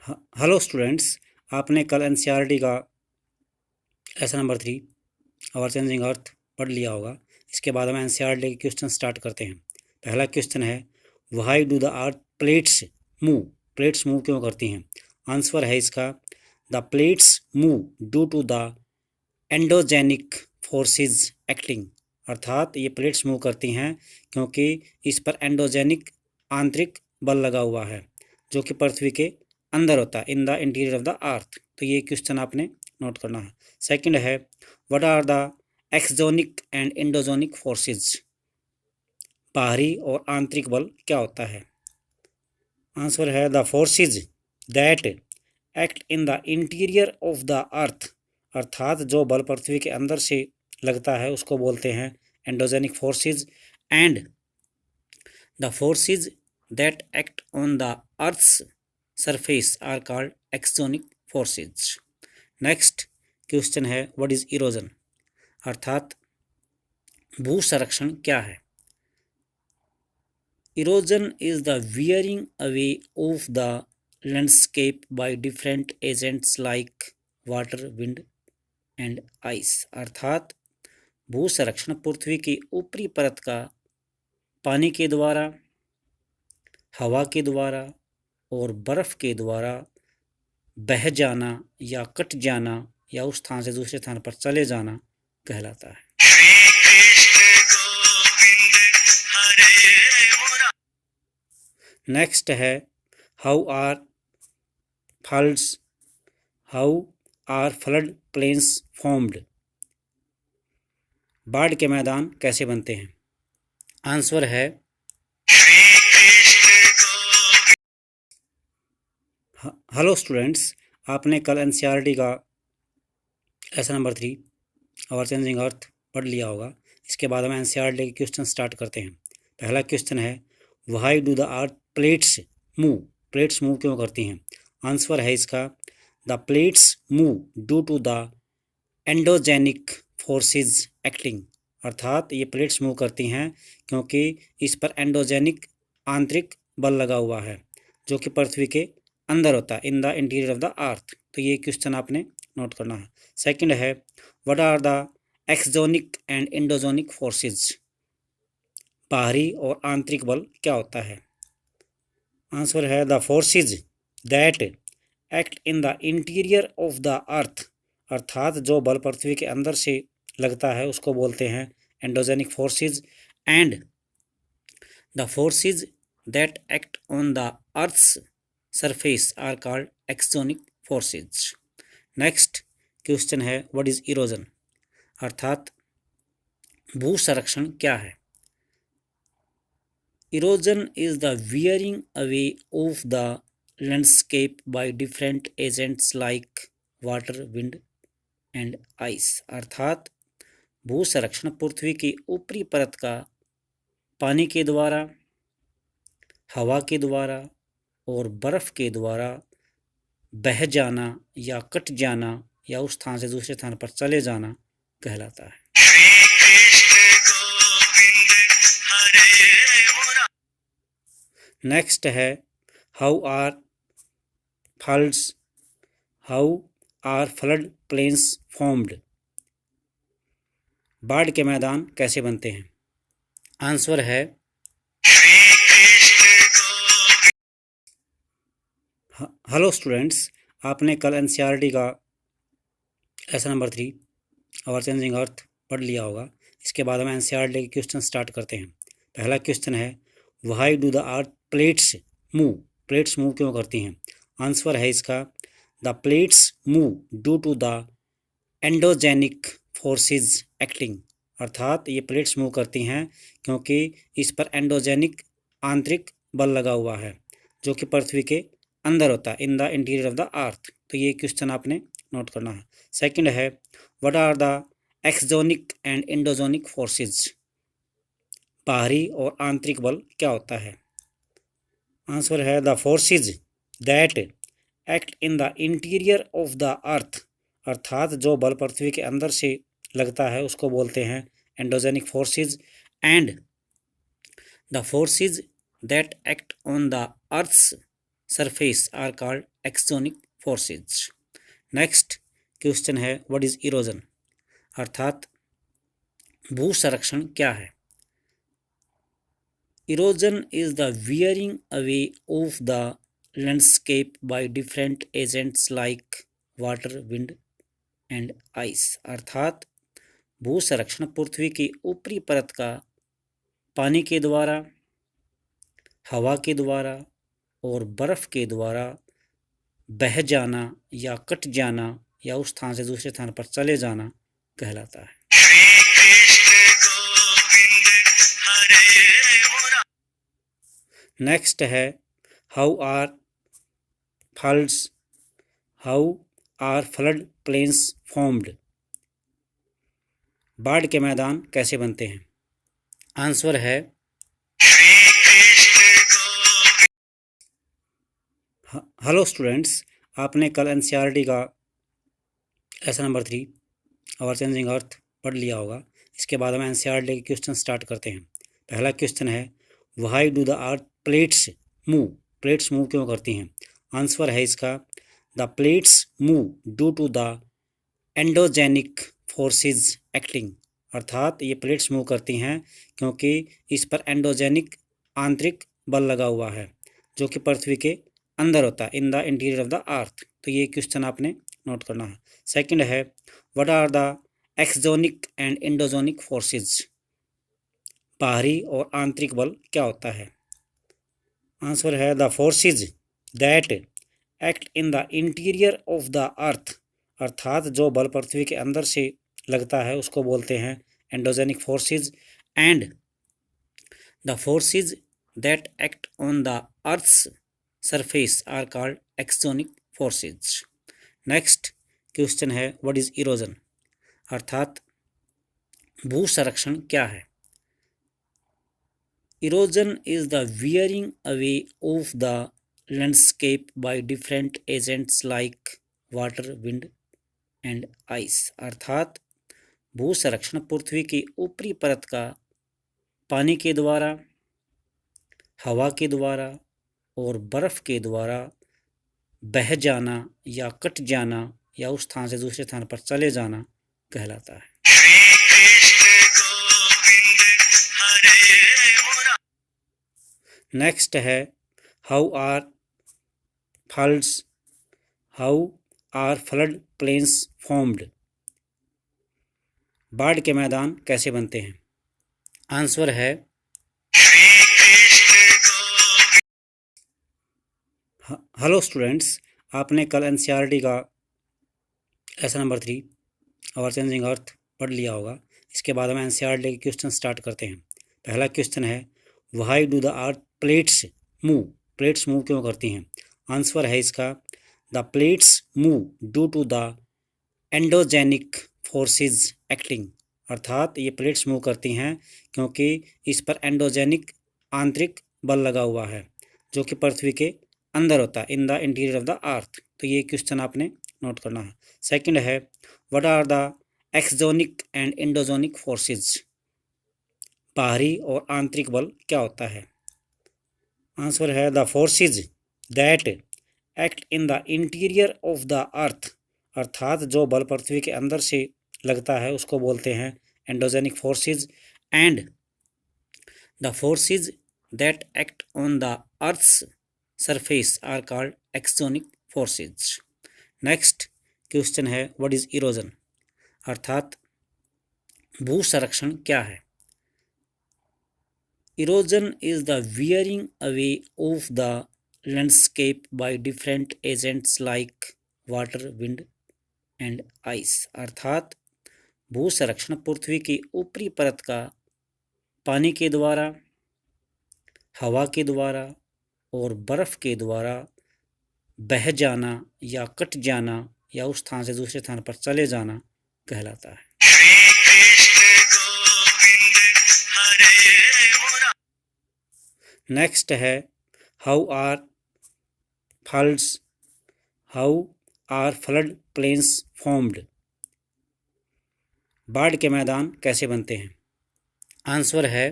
Hello students, आपने कल NCERT का lesson number 3 our changing earth पढ़ लिया होगा। इसके बाद हम एनसीईआरटी के क्वेश्चन स्टार्ट करते हैं। पहला क्वेश्चन है, why do the earth plates move? Plates move क्यों करती हैं? आंसर है इसका, the plates move due to the endogenic forces acting. अर्थात ये प्लेट्स मूव करती हैं क्योंकि इस पर एंडोजेनिक आंतरिक बल लगा हुआ है जो कि पृथ्वी के अंदर होता है, in the interior of the earth. तो ये क्वेश्चन आपने नोट करना है। सेकंड है, what are the exogenic and endogenic forces? बाहरी और आंतरिक बल क्या होता है? आंसर है, the forces that act in the interior of the earth. अर्थात जो बल पृथ्वी के अंदर से लगता है उसको बोलते हैं endogenic forces, and the forces that act on the earth's surface are called exogenic forces. Next question है, व्हाट इज इरोजन? अर्थात भू संरक्षण क्या है? Erosion is the wearing away of the landscape by different agents like water, wind and ice। अर्थात भू संरक्षण पृथ्वी की ऊपरी परत का पानी के द्वारा, हवा के द्वारा और बर्फ के द्वारा बह जाना या कट जाना या उस स्थान से दूसरे स्थान पर चले जाना कहलाता है। नेक्स्ट है, how are flood plains formed? बाढ़ के मैदान कैसे बनते हैं? आंसर है, हेलो स्टूडेंट्स, आपने कल एनसीईआरटी का lesson number 3 our changing earth पढ़ लिया होगा। इसके बाद हम एनसीईआरटी के क्वेश्चन स्टार्ट करते हैं। पहला क्वेश्चन है, why do the earth plates move? Plates move क्यों करती हैं? आंसर है इसका, the plates move due to the endogenic forces acting. अर्थात ये प्लेट्स मूव करती हैं क्योंकि इस पर एंडोजेनिक आंतरिक बल लगा हुआ है जो कि पृथ्वी के अंदर होता है, in the interior of the earth. तो ये क्वेश्चन आपने नोट करना है। सेकंड है, what are the exogenic and endogenic forces? बाहरी और आंतरिक बल क्या होता है? आंसर है, the forces that act in the interior of the earth. अर्थात जो बल पृथ्वी के अंदर से लगता है उसको बोलते हैं endogenic forces, and the forces that act on the earth's surface are called exogenic forces. Next question है, व्हाट इज इरोजन? अर्थात भू संरक्षण क्या है? Erosion is the wearing away of the landscape by different agents like water, wind and ice। अर्थात भू संरक्षण पृथ्वी की ऊपरी परत का पानी के द्वारा, हवा के द्वारा और बर्फ के द्वारा बह जाना या कट जाना या उस स्थान से दूसरे स्थान पर चले जाना कहलाता है। नेक्स्ट है, how are flood plains formed? बाढ़ के मैदान कैसे बनते हैं? आंसर है, हेलो स्टूडेंट्स, आपने कल एनसीईआरटी का lesson number 3 our changing earth पढ़ लिया होगा। इसके बाद हम एनसीईआरटी के क्वेश्चन स्टार्ट करते हैं। पहला क्वेश्चन है, why do the earth plates move? Plates move क्यों करती हैं? आंसर है इसका, the plates move due to the endogenic forces acting. अर्थात ये प्लेट्स मूव करती हैं क्योंकि इस पर एंडोजेनिक आंतरिक बल लगा हुआ है जो कि पृथ्वी के अंदर होता है, in the interior of the earth. तो ये क्वेश्चन आपने नोट करना है। सेकंड है, what are the exogenic and endogenic forces? बाहरी और आंतरिक बल क्या होता है? आंसर है, the forces that act in the interior of the earth. अर्थात जो बल पृथ्वी के अंदर से लगता है उसको बोलते हैं endogenic forces, and the forces that act on the earth's surface are called exogenic forces. Next question है व्हाट इज इरोजन, अर्थात भू संरक्षण क्या है। Erosion is the wearing away of the landscape by different agents like water, wind and ice। अर्थात भू संरक्षण पृथ्वी की ऊपरी परत का पानी के द्वारा, हवा के द्वारा और बर्फ के द्वारा बह जाना या कट जाना या उस स्थान से दूसरे स्थान पर चले जाना कहलाता है। नेक्स्ट है how are flood plains formed. बाढ़ के मैदान कैसे बनते हैं। आंसर है हेलो स्टूडेंट्स, आपने कल एनसीईआरटी का lesson number 3 our changing earth पढ़ लिया होगा। इसके बाद हम एनसीईआरटी के क्वेश्चन स्टार्ट करते हैं। पहला क्वेश्चन है why do the earth plates move. Plates move क्यों करती हैं। आंसर है इसका the plates move due to the endogenic forces acting. अर्थात ये प्लेट्स मूव करती हैं क्योंकि इस पर एंडोजेनिक आंतरिक बल लगा हुआ है जो कि पृथ्वी के अंदर होता है, in the interior of the earth. तो ये क्वेश्चन आपने नोट करना है। सेकंड है what are the exogenic and endogenic forces. बाहरी और आंतरिक बल क्या होता है। आंसर है the forces that act in the interior of the earth. अर्थात जो बल पृथ्वी के अंदर से लगता है उसको बोलते हैं endogenic forces, and the forces that act on the earth's surface are called exogenic forces. Next question है व्हाट इज इरोजन, अर्थात भू संरक्षण क्या है। Erosion is the wearing away of the landscape by different agents like water, wind and ice। अर्थात भू संरक्षण पृथ्वी की ऊपरी परत का पानी के द्वारा, हवा के द्वारा और बर्फ के द्वारा बह जाना या कट जाना या उस स्थान से दूसरे स्थान पर चले जाना कहलाता है। नेक्स्ट है how are flood plains formed. बाढ़ के मैदान कैसे बनते हैं। आंसर है हेलो स्टूडेंट्स, आपने कल एनसीईआरटी का lesson number 3 our changing earth पढ़ लिया होगा। इसके बाद हम एनसीईआरटी के क्वेश्चन स्टार्ट करते हैं। पहला क्वेश्चन है why do the earth plates move. Plates move क्यों करती हैं। आंसर है इसका the plates move due to the endogenic forces acting. अर्थात ये प्लेट्स मूव करती हैं क्योंकि इस पर एंडोजेनिक आंतरिक बल लगा हुआ है जो कि पृथ्वी के अंदर होता है, in the interior of the earth. तो ये क्वेश्चन आपने नोट करना है। सेकंड है what are the exogenic and endogenic forces. बाहरी और आंतरिक बल क्या होता है। आंसर है the forces that act in the interior of the earth. अर्थात जो बल पृथ्वी के अंदर से लगता है उसको बोलते हैं endogenic forces, and the forces that act on the earth's surface are called exogenic forces. Next question है व्हाट इज इरोजन, अर्थात भू संरक्षण क्या है। Erosion is the wearing away of the landscape by different agents like water, wind and ice। अर्थात भू संरक्षण पृथ्वी की ऊपरी परत का पानी के द्वारा, हवा के द्वारा और बर्फ के द्वारा बह जाना या कट जाना या उस स्थान से दूसरे स्थान पर चले जाना कहलाता है। नेक्स्ट है how are flood plains formed. बाढ़ के मैदान कैसे बनते हैं। आंसर है